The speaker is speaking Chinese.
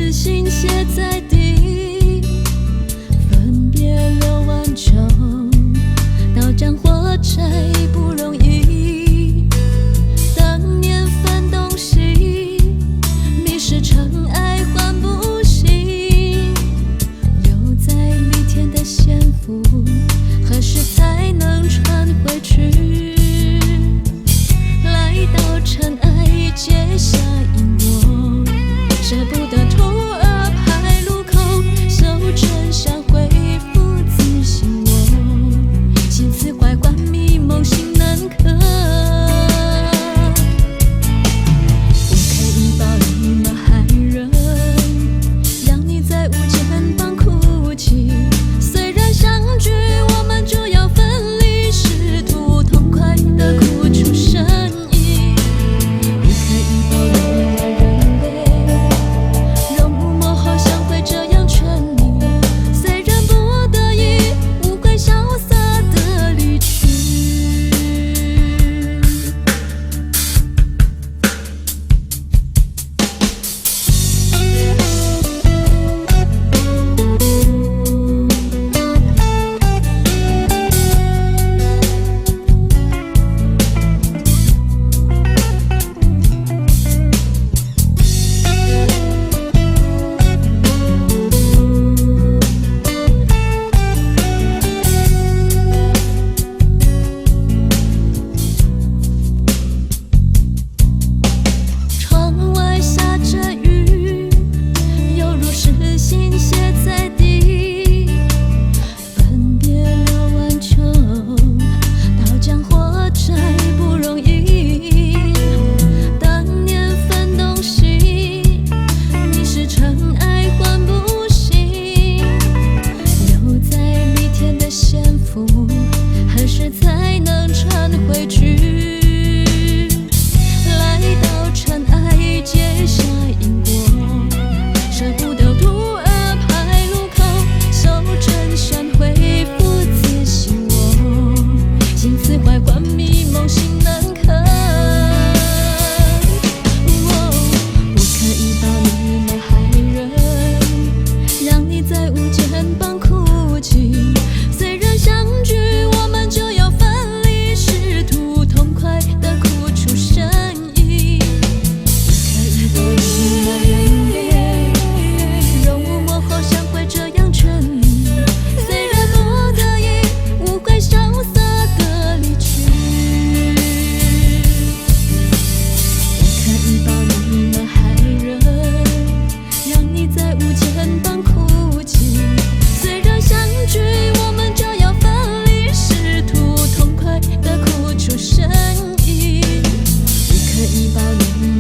死心血在地，分别流万秋，刀将火柴不容易。当年分东西，迷失尘埃换不醒。留在离天的仙符，何时才能传回去？来到尘埃结下因果，舍不得徒儿排路口，修真相恢复自信我，心思怀观迷梦心难克。我可以保你们害人，让你在无间旁哭泣。虽然相聚我们就要分离，试图痛快地哭出声音。我可以保你们人类，容嬷嬷后像会这样劝你，虽然不得已，无悔潇洒地离去。窗外下着雨，犹如是心血在地，分别流万秋，刀将火柴不容易。当年分东西，迷失尘埃换不醒。留在离天的仙符，何时才能传回去？来到尘埃结下因果，舍不得徒儿排路口，修真相恢复自信我，心思怀观迷梦心难克。我可以保你们害人，让你在无间旁哭泣。虽然相聚我们就要分离，试图痛快地哭出声音。可以保你们人类，容嬷嬷后像会这样劝你，虽然不得已，无悔潇洒地离去。我可以保你们害人，让你在无间旁哭泣。虽然相聚我们就要分离，试图痛快地哭出声音。我可以保你们